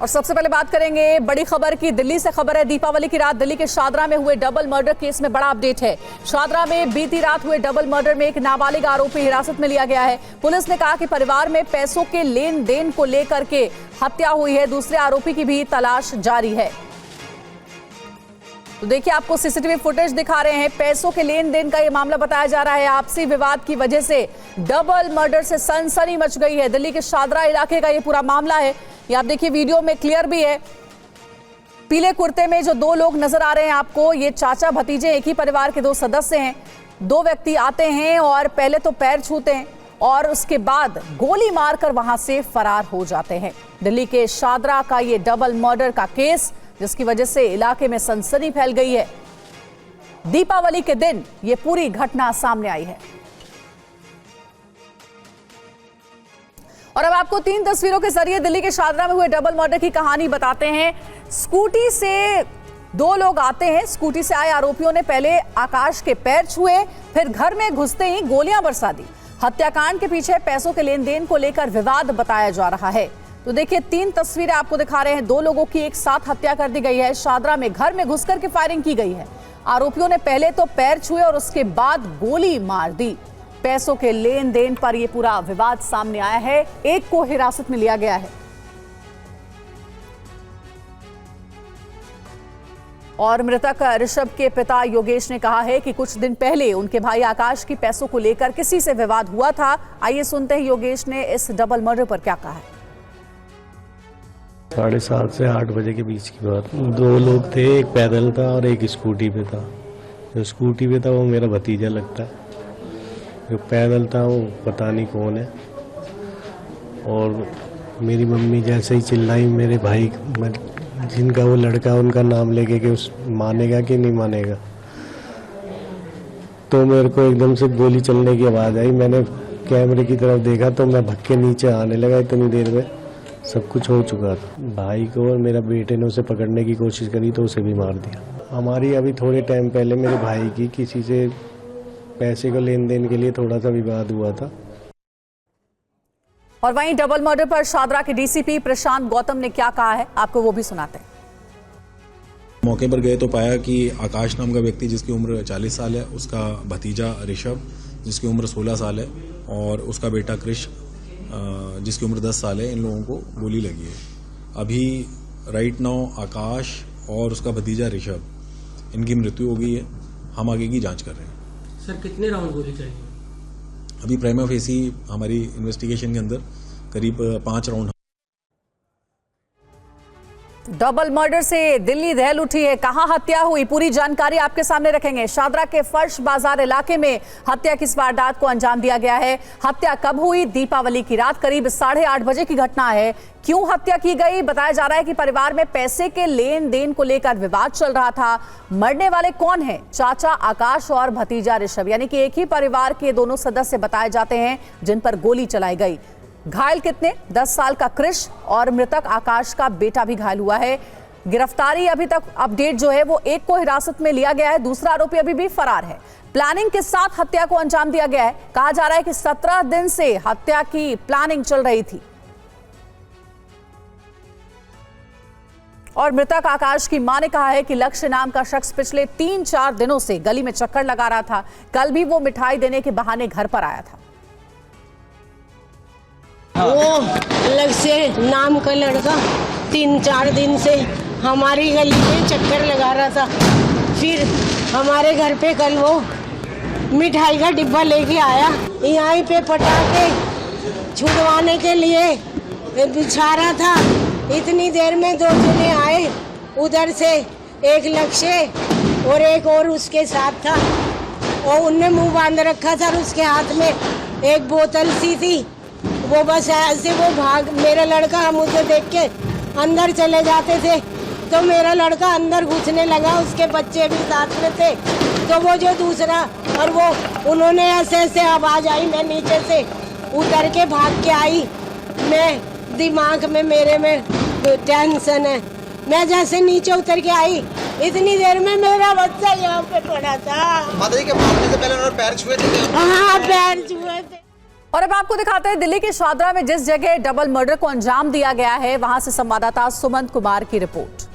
और सबसे पहले बात करेंगे बड़ी खबर की। दिल्ली से खबर है। दीपावली की रात दिल्ली के शादरा में हुए डबल मर्डर केस में बड़ा अपडेट है। शादरा में बीती रात हुए डबल मर्डर में एक नाबालिग आरोपी हिरासत में लिया गया है। पुलिस ने कहा कि परिवार में पैसों के लेन देन को लेकर के हत्या हुई है। दूसरे आरोपी की भी तलाश जारी है। तो देखिए, आपको सीसीटीवी फुटेज दिखा रहे हैं। पैसों के लेन देन का ये मामला बताया जा रहा है। आपसी विवाद की वजह से डबल मर्डर से सनसनी मच गई है। दिल्ली के शादरा इलाके का ये पूरा मामला है। ये आप देखिए, वीडियो में क्लियर भी है। पीले कुर्ते में जो दो लोग नजर आ रहे हैं आपको, ये चाचा भतीजे, एक ही परिवार के दो सदस्य हैं। दो व्यक्ति आते हैं और पहले तो पैर छूते हैं और उसके बाद गोली मारकर वहां से फरार हो जाते हैं। दिल्ली के शादरा का ये डबल मर्डर का केस, जिसकी वजह से इलाके में सनसनी फैल गई है। दीपावली के दिन ये पूरी घटना सामने आई है। और अब आपको 3 तस्वीरों के जरिए दिल्ली के शादरा में हुए डबल मर्डर की कहानी बताते हैं। स्कूटी से दो लोग आते हैं। स्कूटी से आए आरोपियों ने पहले आकाश के पैर छुए, फिर घर में घुसते ही गोलियां बरसा दी। हत्याकांड के पीछे पैसों के लेन देन को लेकर विवाद बताया जा रहा है। तो देखिए, 3 तस्वीरें आपको दिखा रहे हैं। 2 लोगों की एक साथ हत्या कर दी गई है। शादरा में घर में घुसकर के फायरिंग की गई है। आरोपियों ने पहले तो पैर छुए और उसके बाद गोली मार दी। पैसों के लेन देन पर यह पूरा विवाद सामने आया है। एक को हिरासत में लिया गया है और मृतक ऋषभ के पिता योगेश ने कहा है कि कुछ दिन पहले उनके भाई आकाश की पैसों को लेकर किसी से विवाद हुआ था। आइए सुनते हैं योगेश ने इस डबल मर्डर पर क्या कहा है। 7:30 से 8 बजे के बीच की बात। 2 लोग थे, एक पैदल था और एक स्कूटी पे था। जो स्कूटी पे था वो मेरा भतीजा लगता है। जो पैदल था वो पता नहीं कौन है। और मेरी मम्मी जैसे ही चिल्लाई, मेरे भाई जिनका वो लड़का, उनका नाम लेके कि उस मानेगा कि नहीं मानेगा, तो मेरे को एकदम से गोली चलने की आवाज़ आई। मैंने कैमरे की तरफ देखा तो मैं भग के नीचे आने लगा। इतनी देर में सब कुछ हो चुका था। भाई को और मेरा बेटे ने उसे पकड़ने की कोशिश करी तो उसे भी मार दिया। हमारी अभी थोड़े टाइम पहले मेरे भाई की किसी से पैसे को लेन देन के लिए थोड़ा सा विवाद हुआ था। और वहीं डबल मर्डर पर शादरा के डीसीपी प्रशांत गौतम ने क्या कहा है, आपको वो भी सुनाते हैं। मौके पर गए तो पाया कि आकाश नाम का व्यक्ति, जिसकी उम्र 40 साल है, उसका भतीजा ऋषभ जिसकी उम्र 16 साल है और उसका बेटा कृष जिसकी उम्र 10 साल है, इन लोगों को गोली लगी है। अभी राइट नाउ आकाश और उसका भतीजा ऋषभ, इनकी मृत्यु हो गई है। हम आगे की जांच कर रहे हैं। सर, कितने राउंड गोली चली? अभी प्राइमा फेसी हमारी इन्वेस्टिगेशन के अंदर करीब 5 राउंड। डबल मर्डर से दिल्ली दहल उठी है। कहां हत्या हुई, पूरी जानकारी आपके सामने रखेंगे। शादरा के फर्श बाजार इलाके में हत्या की वारदात को अंजाम दिया गया है। हत्या कब हुई? दीपावली की रात करीब 8:30 बजे की घटना है। क्यों हत्या की गई? बताया जा रहा है कि परिवार में पैसे के लेन देन को लेकर विवाद चल रहा था। मरने वाले कौन है? चाचा आकाश और भतीजा ऋषभ, यानी कि एक ही परिवार के दोनों सदस्य बताए जाते हैं जिन पर गोली चलाई गई। घायल कितने? 10 साल का कृष और मृतक आकाश का बेटा भी घायल हुआ है। गिरफ्तारी अभी तक अपडेट जो है वो एक को हिरासत में लिया गया है। दूसरा आरोपी अभी भी फरार है। प्लानिंग के साथ हत्या को अंजाम दिया गया है। कहा जा रहा है कि 17 दिन से हत्या की प्लानिंग चल रही थी। और मृतक आकाश की मां ने कहा है कि लक्ष्य नाम का शख्स पिछले 3-4 दिनों से गली में चक्कर लगा रहा था। कल भी वो मिठाई देने के बहाने घर पर आया था। वो लक्ष्य नाम का लड़का 3-4 दिन से हमारी गली में चक्कर लगा रहा था। फिर हमारे घर पे कल वो मिठाई का डिब्बा लेके आया। यहीं पे पटाखे छुड़वाने के लिए बिछा रहा था। इतनी देर में 2 जने आए उधर से, एक लक्ष्य और एक और उसके साथ था। और उनने मुंह बांध रखा था और उसके हाथ में एक बोतल सी थी। वो बस ऐसे वो भाग, मेरा लड़का, हम उसे देख के अंदर चले जाते थे तो मेरा लड़का अंदर घुसने लगा। उसके बच्चे भी साथ में थे। तो वो जो दूसरा, और वो उन्होंने ऐसे आवाज आई, मैं नीचे से उतर के भाग के आई। मैं दिमाग में मेरे में टेंशन है। मैं जैसे नीचे उतर के आई, इतनी देर में मेरा बच्चा यहाँ पे पड़ा था। माता जी के मारने से पहले उन्होंने पैर छुए थे? हाँ, पैर छुए थे। और अब आपको दिखाते हैं दिल्ली के शादरा में जिस जगह डबल मर्डर को अंजाम दिया गया है, वहां से संवाददाता सुमंत कुमार की रिपोर्ट।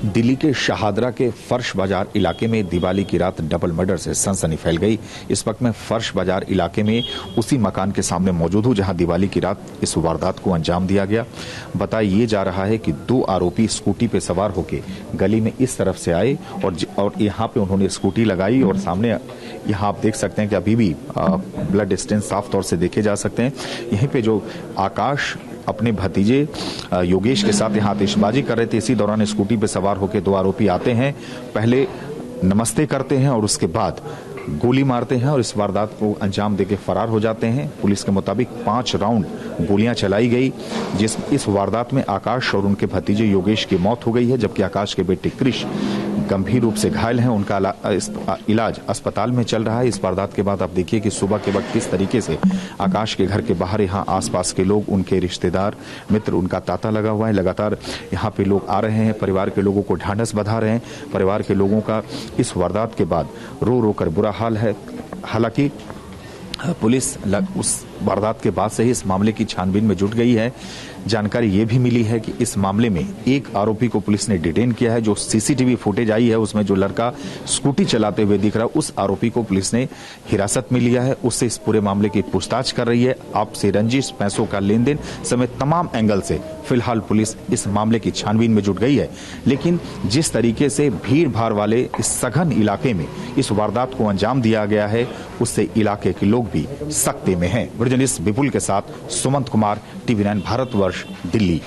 दिल्ली के शाहदरा के फर्श बाजार इलाके में दिवाली की रात डबल मर्डर से सनसनी फैल गई। इस वक्त मैं फर्श बाजार इलाके में उसी मकान के सामने मौजूद हूं जहां दिवाली की रात इस वारदात को अंजाम दिया गया। बताया ये जा रहा है कि 2 आरोपी स्कूटी पे सवार होकर गली में इस तरफ से आए और यहां पे उन्होंने स्कूटी लगाई और सामने यहां आप देख सकते हैं कि अभी भी ब्लड स्टेन साफ तौर से देखे जा सकते हैं। यहीं पे जो आकाश अपने भतीजे योगेश के साथ यहाँ आतिशबाजी कर रहे थे, इसी दौरान स्कूटी पे सवार होकर 2 आरोपी आते हैं, पहले नमस्ते करते हैं और उसके बाद गोली मारते हैं और इस वारदात को अंजाम देके फरार हो जाते हैं। पुलिस के मुताबिक 5 राउंड गोलियां चलाई गई। इस वारदात में आकाश और उनके भतीजे योगेश की मौत हो गई है, जबकि आकाश के बेटे कृष गंभीर रूप से घायल हैं। उनका इलाज अस्पताल में चल रहा है। इस वारदात के बाद आप देखिए कि सुबह के वक्त किस तरीके से आकाश के घर के बाहर यहाँ आसपास के लोग, उनके रिश्तेदार, मित्र, उनका तांता लगा हुआ है। लगातार यहाँ पे लोग आ रहे हैं, परिवार के लोगों को ढांढस बंधा रहे हैं। परिवार के लोगों का इस वारदात के बाद रो रो कर बुरा हाल है। हालांकि पुलिस उस वारदात के बाद से ही इस मामले की छानबीन में जुट गई है। जानकारी ये भी मिली है कि इस मामले में एक आरोपी को पुलिस ने डिटेन किया है। जो सीसीटीवी फुटेज आई है उसमें जो लड़का स्कूटी चलाते हुए दिख रहा है, उस आरोपी को पुलिस ने हिरासत में लिया है। उससे इस पूरे मामले की पूछताछ कर रही है। आपसे रंजिश, पैसों का लेन देन समेत तमाम एंगल से फिलहाल पुलिस इस मामले की छानबीन में जुट गई है। लेकिन जिस तरीके से भीड़ भाड़ वाले इस सघन इलाके में इस वारदात को अंजाम दिया गया है, उससे इलाके के लोग भी सख्ते में हैं। जर्नलिस्ट विपुल के साथ सुमंत कुमार, TV9 भारतवर्ष, दिल्ली।